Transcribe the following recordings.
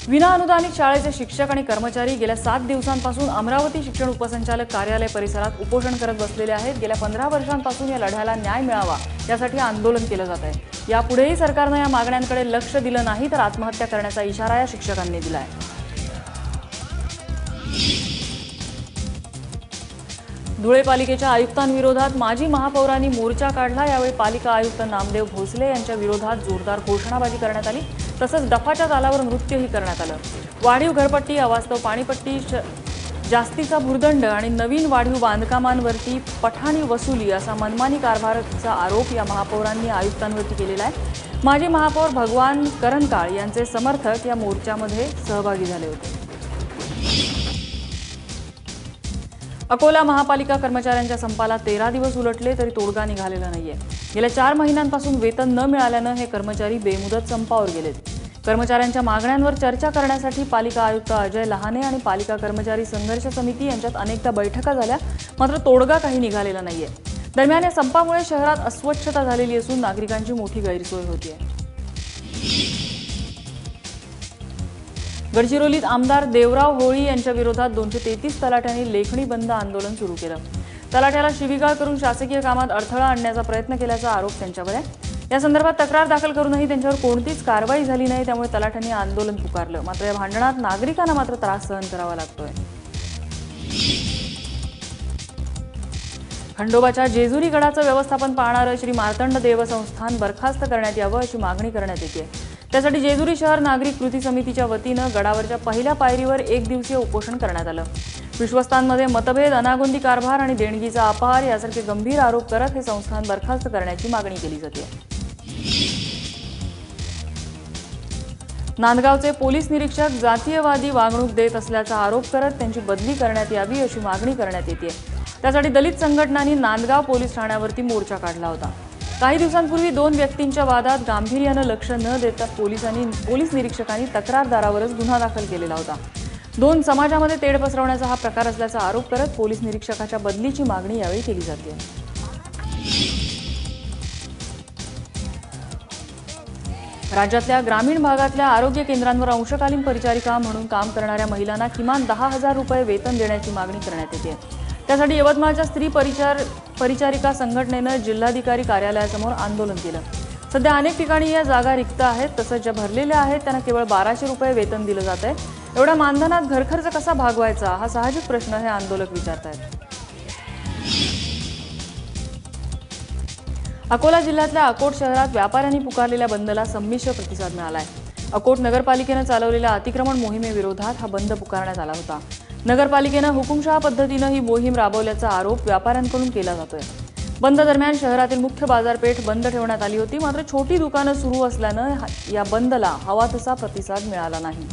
विना अनुदानित शाळेचे शिक्षक आणि कर्मचारी गेल्या 7 दिवसांपासून अमरावती शिक्षण उपसंचालक कार्यालय परिसरात उपोषण करत बसलेले आहेत। गेल्या 15 वर्षांपासून या लढ्याला न्याय मिळावा यासाठी आंदोलन केले जात आहे। यापुढेही सरकारने या मागण्यांकडे लक्ष दिलं नाही तर आत्महत्या करण्याचा इशारा या शिक्षकांनी दिला आहे। धुळे पालिकेच्या आयुक्तांविरोधात माजी महापौरांनी मोर्चा काढला। यावेळी पालिका आयुक्त नामदेव भोसले यांच्या विरोधात जोरदार घोषणाबाजी करण्यात आली। तसंच डफाच्या तालावर नृत्यही करण्यात आलं। वाढीव घरपट्टी, अवास्तव पाणीपट्टी, जास्तीचा भूर्दंड आणि नवीन वाढीव बांधकामांवरती पठाणी वसुली असा मनमानी कारभाराचा आरोप या महापौरांनी आयुक्तांवरती केलेला आहे। माजी महापौर भगवान करंकाळ यांचे समर्थक या मोर्चामध्ये सहभागी झाले होते। अकोला महापालिका कर्मचाऱ्यांच्या संपाला 13 दिवस उलटले तरी तोडगा निघालेला नाहीये। गेल्या 4 महिन्यांपासून वेतन न मिळाल्याने हे कर्मचारी बेमुदत संपावर गेलेत। कर्मचाऱ्यांच्या मागण्यांवर चर्चा करण्यासाठी पालिका आयुक्त अजय लहाने आणि पालिका कर्मचारी संघर्ष समिती यांच्यात अनेकदा बैठका झाल्या, मात्र तोडगा काही निघालेला नाहीये। दरम्यान या संपामुळे शहरात अस्वच्छता झालेली असून नागरिकांची मोठी गैरसोय होतीये। गडचिरोलीत आमदार देवराव होळी यांच्या विरोधात 233 तलाठ्यांनी लेखणी बंद आंदोलन सुरू केलं। तलाठ्याला शिवीगाळ करून शासकीय कामात अडथळा आणण्याचा प्रयत्न केल्याचा आरोप त्यांच्यावर आहे। या संदर्भात तक्रार दाखल करूनही त्यांच्यावर कोणतीच कारवाई झाली नाही, त्यामुळे तलाठ्यांनी आंदोलन पुकारलं। मात्र या भांडणात नागरिकांना मात्र त्रास सहन करावा लागतोय। खंडोबाच्या जेजुरी गडाचं व्यवस्थापन पाहणारं श्री मार्तंड देवस्थान बरखास्त करण्यात यावं अशी मागणी करण्यात येते। त्यासाठी जेजुरी शहर नागरिक कृती समितीच्या वतीनं गडावरच्या पहिल्या पायरीवर 1 दिवसीय उपोषण करण्यात आलं। विश्वस्तांमध्ये मतभेद, अनागोंदी कारभार आणि देणगीचा अपहार यासारखे गंभीर आरोप करत हे संस्थान बरखास्त करण्याची मागणी केली जाते। नांदगावचे पोलीस निरीक्षक जातीयवादी वागणूक देत असल्याचा आरोप करत त्यांची बदली करण्यात यावी अशी मागणी करण्यात येते। त्यासाठी दलित संघटनांनी नांदगाव पोलीस ठाण्यावरती मोर्चा काढला होता। काही दिवसांपूर्वी 2 व्यक्तींच्या वादात गांभीर्यानं लक्ष न देता पोलीस निरीक्षकांनी तक्रारदारावरच गुन्हा दाखल केलेला होता। 2 समाजामध्ये तेढ पसरवण्याचा हा प्रकार असल्याचा आरोप करत पोलीस निरीक्षकाच्या बदलीची मागणी यावेळी केली जाते। राज्यातल्या ग्रामीण भागातल्या आरोग्य केंद्रांवर अंशकालीन परिचारिका म्हणून काम करणाऱ्या महिलांना किमान 10,000 रुपये वेतन देण्याची मागणी करण्यात येते। त्यासाठी यवतमाळच्या स्त्री परिचारिका संघटनेनं जिल्हाधिकारी कार्यालयासमोर आंदोलन केलं। सध्या अनेक ठिकाणी या जागा रिक्त आहेत, तसंच ज्या भरलेल्या आहेत त्यांना केवळ 1200 रुपये वेतन दिलं जात आहे। एवढ्या मानधनात घरखर्च कसा भागवायचा हा साहजिक प्रश्न हे आंदोलक विचारतायत। अकोला जिल्ह्यातल्या अकोट शहरात व्यापाऱ्यांनी पुकारलेल्या बंदला संमिश्र प्रतिसाद मिळाला आहे। अकोट नगरपालिकेनं चालवलेल्या अतिक्रमण मोहिमेविरोधात हा बंद पुकारण्यात आला होता। नगरपालिकेनं हुकुमशहा पद्धतीनं ही मोहीम राबवल्याचा आरोप व्यापाऱ्यांकडून केला जातोय। बंद दरम्यान शहरातील मुख्य बाजारपेठ बंद ठेवण्यात आली होती, मात्र छोटी दुकानं सुरू असल्यानं या बंदला हवा तसा प्रतिसाद मिळाला नाही।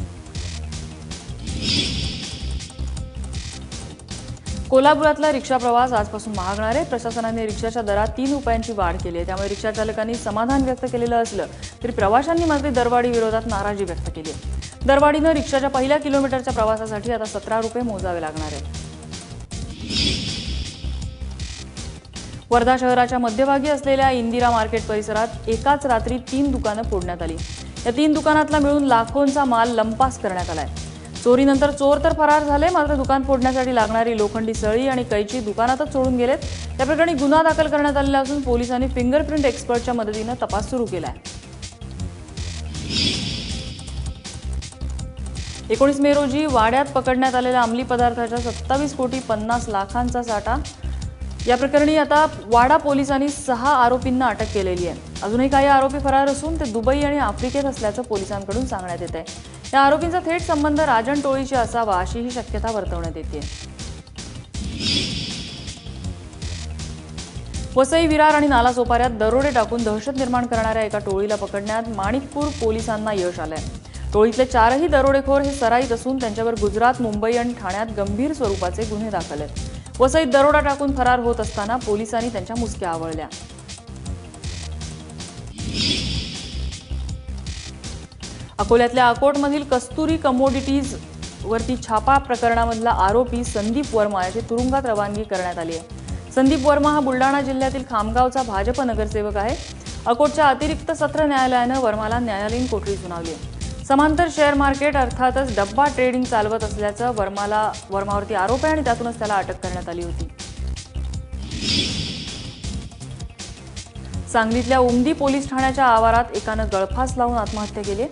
कोल्हापुरातला रिक्षा प्रवास आजपासून महागणार आहे। प्रशासनाने रिक्षाच्या दरात 3 रुपयांची वाढ केली आहे, त्यामुळे रिक्षा चालकांनी समाधान व्यक्त केलेलं असलं तरी प्रवाशांनी मात्र दरवाढी विरोधात नाराजी व्यक्त केली आहे। दरवाढीनं रिक्षाच्या पहिल्या किलोमीटरच्या प्रवासासाठी आता 17 रुपये मोजावे लागणार आहेत। वर्धा शहराच्या मध्यभागी असलेल्या इंदिरा मार्केट परिसरात एकाच रात्री 3 दुकानं फोडण्यात आली। या 3 दुकानातला मिळून लाखोंचा माल लंपास करण्यात आलाय। चोरीनंतर चोर तर फरार झाले, मात्र दुकान फोडण्यासाठी लागणारी लोखंडी सळी आणि कैची दुकानातच सोडून गेलेत। त्या प्रकरणी गुन्हा दाखल करण्यात आलेला असून पोलिसांनी फिंगरप्रिंट एक्सपर्टच्या मदतीनं तपास सुरू केलाय। 19 मे रोजी वाड्यात पकडण्यात आलेल्या अंमली पदार्थाच्या 27,50,00,000चा साठा। या प्रकरणी आता वाडा पोलिसांनी 6 आरोपींना अटक केलेली आहे। अजूनही काही आरोपी फरार असून ते दुबई आणि आफ्रिकेत असल्याचं पोलिसांकडून सांगण्यात येत आहे। या आरोपींचा थेट संबंध राजन टोळीशी असावा अशीही शक्यता वर्तवण्यात येते। वसई, विरार आणि नालासोपाऱ्यात दरोडे टाकून दहशत निर्माण करणाऱ्या एका टोळीला पकडण्यात माणिकपूर पोलिसांना यश आलंय। टोळीतले 4ही दरोडेखोर हे सराईत असून त्यांच्यावर गुजरात, मुंबई आणि ठाण्यात गंभीर स्वरूपाचे गुन्हे दाखल आहेत। वसईत दरोडा टाकून फरार होत असताना पोलिसांनी त्यांच्या मुसक्या आवळल्या। अकोल्यातल्या अकोटमधील कस्तुरी कमोडिटीज वरती छापा प्रकरणामधला आरोपी संदीप वर्मा याची तुरुंगात रवानगी करण्यात आली आहे। संदीप वर्मा हा बुलढाणा जिल्ह्यातील खामगावचा भाजप नगरसेवक आहे। अकोटच्या अतिरिक्त सत्र न्यायालयानं वर्माला न्यायालयीन कोठडी सुनावली आहे। समांतर शेअर मार्केट अर्थातच डब्बा ट्रेडिंग चालवत असल्याचं वर्मावरती आरोप आहे आणि त्यातूनच त्याला अटक करण्यात आली होती. सांगलीतल्या उमदी पोलीस ठाण्याच्या आवारात एकानं गळफास लावून आत्महत्या केली.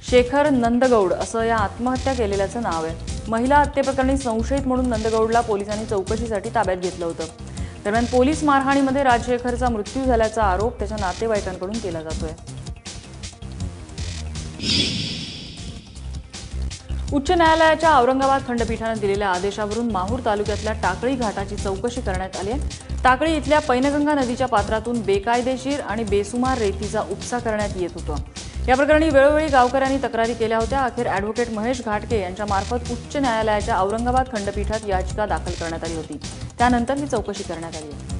शेखर नंदगौड असं या आत्महत्या केलेल्याचं नाव आहे. महिला हत्येप्रकरणी संशयित म्हणून नंदगौडला पोलिसांनी चौकशीसाठी ताब्यात घेतलं होतं. दरम्यान पोलीस मारहाणीमध्ये राजशेखरचा मृत्यू झाल्याचा आरोप त्याच्या नातेवाईकांकडून केला जातोय. उच्च न्यायालयाच्या औरंगाबाद खंडपीठानं दिलेल्या आदेशावरून माहूर तालुक्यातल्या टाकळी घाटाची चौकशी करण्यात आली आहे. टाकळी इथल्या पैनगंगा नदीच्या पात्रातून बेकायदेशीर आणि बेसुमार रेतीचा उपसा करण्यात येत होता. या प्रकरणी वेळोवेळी गावकऱ्यांनी तक्रारी केल्या होत्या. अखेर ॲडव्होकेट महेश घाटके यांच्या मार्फत उच्च न्यायालयाच्या औरंगाबाद खंडपीठात याचिका दाखल करण्यात आली होती. त्यानंतर ही चौकशी करण्यात आली आहे.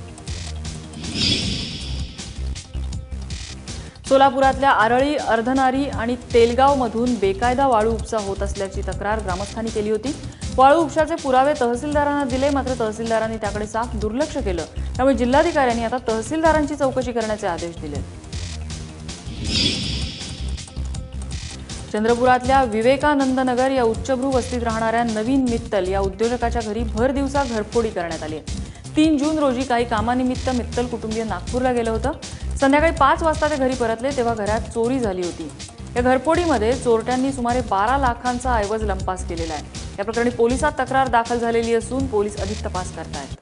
सोलापुरातल्या आरळी, अर्धनारी आणि तेलगावमधून बेकायदा वाळू उपसा होत असल्याची तक्रार ग्रामस्थांनी केली होती. वाळू उपशाचे पुरावे तहसीलदारांना दिले, मात्र तहसीलदारांनी त्याकडे साफ दुर्लक्ष केलं. त्यामुळे जिल्हाधिकाऱ्यांनी आता तहसीलदारांची चौकशी करण्याचे आदेश दिले. चंद्रपुरातल्या विवेकानंद नगर या उच्चभ्रू वस्तीत राहणाऱ्या नवीन मित्तल या उद्योजकाच्या घरी भर दिवसा घरफोडी करण्यात आली. 3 जून रोजी काही कामानिमित्त मित्तल कुटुंबीय नागपूरला गेलं होतं. संध्याकाळी 5 वाजता ते घरी परतले तेव्हा घरात चोरी झाली होती. या घरफोडीमध्ये चोरट्यांनी सुमारे 12 लाखांचा ऐवज लंपास केलेला आहे. या प्रकरणी पोलिसात तक्रार दाखल झालेली असून पोलीस अधिक तपास करतायत.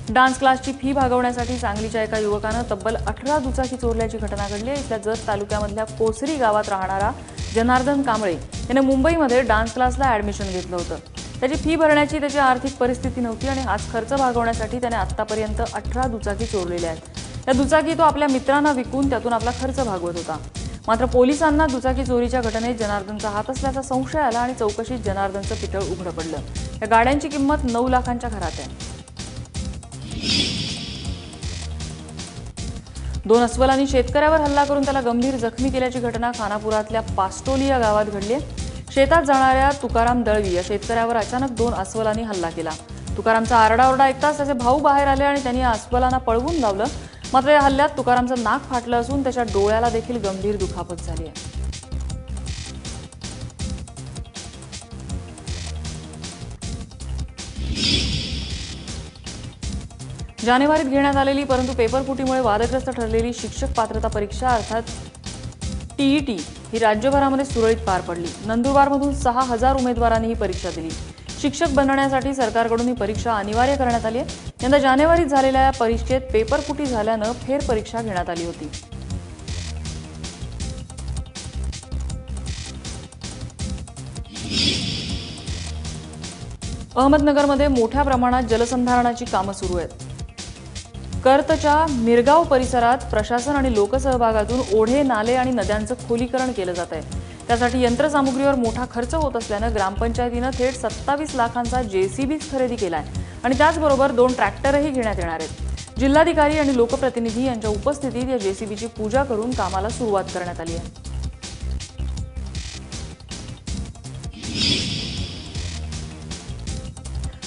डान्स क्लासची फी भागवण्यासाठी सांगलीच्या एका युवकानं तब्बल 18 दुचाकी चोरल्याची घटना घडली आहे. इथल्या जत तालुक्यामधल्या कोसरी गावात राहणारा जनार्दन कांबळे याने मुंबईमध्ये डान्स क्लासला ॲडमिशन घेतलं होतं. त्याची फी भरण्याची त्याची आर्थिक परिस्थिती नव्हती आणि हाच खर्च भागवण्यासाठी त्याने आत्तापर्यंत 18 दुचाकी चोरलेल्या आहेत. या दुचाकी तो आपल्या मित्रांना विकून त्यातून आपला खर्च भागवत होता. मात्र पोलिसांना दुचाकी चोरीच्या घटनेत जनार्दनचा हात असल्याचा संशय आला आणि चौकशीत जनार्दनचं पितळ उघडं पडलं. या गाड्यांची किंमत 9 लाखांच्या घरात आहे. 2 अस्वलांनी शेतकऱ्यावर हल्ला करून त्याला गंभीर जखमी केल्याची घटना खानापुरातल्या पास्टोली या गावात घडली आहे. शेतात जाणाऱ्या तुकाराम दळवी या शेतकऱ्यावर अचानक 2 अस्वलांनी हल्ला केला. तुकारामचा आरडाओरडा ऐकताच त्याचे भाऊ बाहेर आले आणि त्यांनी अस्वलांना पळवून लावलं. मात्र या हल्ल्यात तुकारामचं नाक फाटलं असून त्याच्या डोळ्याला देखील गंभीर दुखापत झाली आहे. जानेवारीत घेण्यात आलेली परंतु पेपरफुटीमुळे वादग्रस्त ठरलेली शिक्षक पात्रता परीक्षा अर्थात TET ही राज्यभरामध्ये सुरळीत पार पडली. नंदुरबारमधून 6000 उमेदवारांनी ही परीक्षा दिली. शिक्षक बनण्यासाठी सरकारकडून ही परीक्षा अनिवार्य करण्यात आली आहे. यंदा जानेवारीत झालेल्या या परीक्षेत पेपरफुटी झाल्यानं फेरपरीक्षा घेण्यात आली होती. अहमदनगरमध्ये मोठ्या प्रमाणात जलसंधारणाची कामं सुरू आहेत. कर्तच्या मिरगाव परिसरात प्रशासन आणि लोकसहभागातून ओढे, नाले आणि नद्यांचं खोलीकरण केलं जात आहे. त्यासाठी यंत्रसामुग्रीवर मोठा खर्च होत असल्यानं ग्रामपंचायतीनं थेट 27 लाखांचा JCB खरेदी केलाय आणि त्याचबरोबर 2 ट्रॅक्टरही घेण्यात येणार आहेत. जिल्हाधिकारी आणि लोकप्रतिनिधी यांच्या उपस्थितीत या JCBची पूजा करून कामाला सुरुवात करण्यात आली आहे.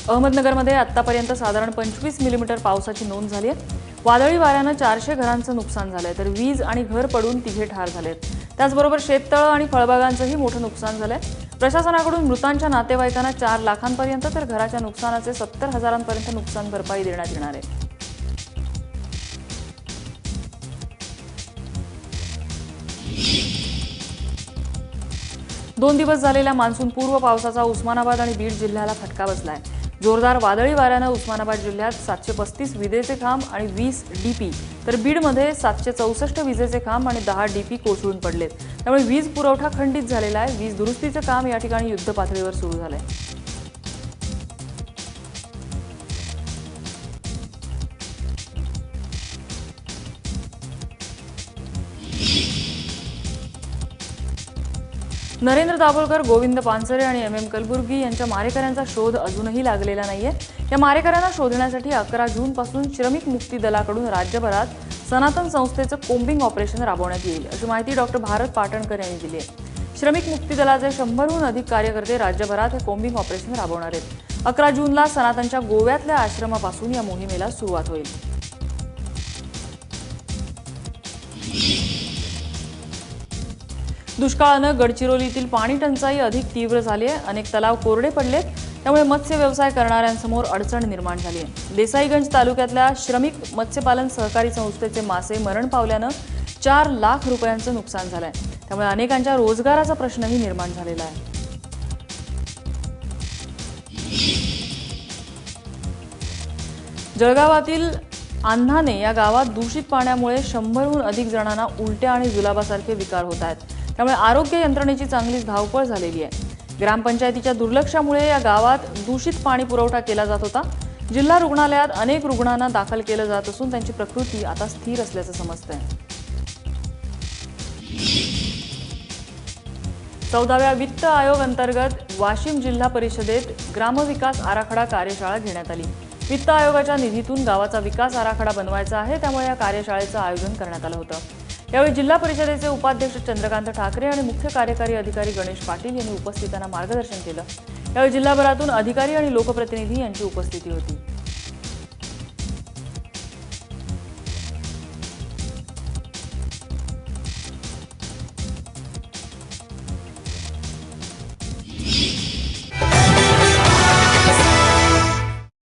अहमदनगरमध्ये आतापर्यंत साधारण 25 मिलीमीटर पावसाची नोंद झाली आहे. वादळी वाऱ्यानं 400 घरांचं नुकसान झालंय तर वीज आणि घर पडून 3 ठार झालेत. त्याचबरोबर शेततळं आणि फळबागांचंही मोठं नुकसान झालंय. प्रशासनाकडून मृतांच्या नातेवाईकांना 4 लाखांपर्यंत तर घराच्या नुकसानाचे 70,000पर्यंत नुकसान भरपाई देण्यात येणार आहे. दोन दिवस झालेल्या मान्सूनपूर्व पावसाचा उस्मानाबाद आणि बीड जिल्ह्याला फटका बसलाय. जोरदार वादळी वाऱ्यानं उस्मानाबाद जिल्ह्यात 735 विजेचे खांब आणि 20 DP तर बीडमध्ये 764 विजेचे खांब आणि 10 DP कोसळून पडलेत. त्यामुळे वीज पुरवठा खंडित झालेला आहे. वीज दुरुस्तीचं काम या ठिकाणी युद्धपातळीवर सुरू झालंय. नरेंद्र दाभोलकर, गोविंद पानसरे आणि MM कलबुर्गी यांच्या मारेकऱ्यांचा शोध अजूनही लागलेला नाहीये. या मारेकऱ्यांना शोधण्यासाठी 11 जूनपासून श्रमिक मुक्ती दलाकडून राज्यभरात सनातन संस्थेचं कोम्बिंग ऑपरेशन राबवण्यात येईल अशी माहिती डॉ. भारत पाटणकर यांनी दिली आहे. श्रमिक मुक्ती दलाचे 100हून अधिक कार्यकर्ते राज्यभरात हे कोम्बिंग ऑपरेशन राबवणार आहेत. 11 जूनला सनातनच्या गोव्यातल्या आश्रमापासून या मोहिमेला सुरुवात होईल. दुष्काळानं गडचिरोलीतील पाणी टंचाई अधिक तीव्र झाली आहे। अनेक तलाव कोरडे पडलेत, त्यामुळे मत्स्य व्यवसाय करणाऱ्यांसमोर अडचण निर्माण झाली आहे। देसाईगंज तालुक्यातल्या श्रमिक मत्स्यपालन सहकारी संस्थेचे मासे मरण पावल्यानं 4 लाख रुपयांचं नुकसान झालंय। त्यामुळे अनेकांच्या रोजगाराचा प्रश्नही निर्माण झालेला आहे। जळगावातील आन्हाने या गावात दूषित पाण्यामुळे 100हून अधिक जणांना उलट्या आणि जुलाबासारखे विकार होत आहेत। त्यामुळे आरोग्य यंत्रणेची चांगलीच धावपळ झालेली आहे। ग्रामपंचायतीच्या दुर्लक्षामुळे या गावात दूषित पाणी पुरवठा केला जात होता। जिल्हा रुग्णालयात अनेक रुग्णांना दाखल केलं जात असून त्यांची प्रकृती आता स्थिर असल्याचं समजतंय। 14व्या वित्त आयोग अंतर्गत वाशिम जिल्हा परिषदेत ग्रामविकास आराखडा कार्यशाळा घेण्यात आली। वित्त आयोगाच्या निधीतून गावाचा विकास आराखडा बनवायचा आहे, त्यामुळे या कार्यशाळेचं आयोजन करण्यात आलं होतं। यावेळी जिल्हा परिषदेचे उपाध्यक्ष चंद्रकांत ठाकरे आणि मुख्य कार्यकारी अधिकारी गणेश पाटील यांनी उपस्थितांना मार्गदर्शन केलं। यावेळी जिल्हाभरातून अधिकारी आणि लोकप्रतिनिधी यांची उपस्थिती होती।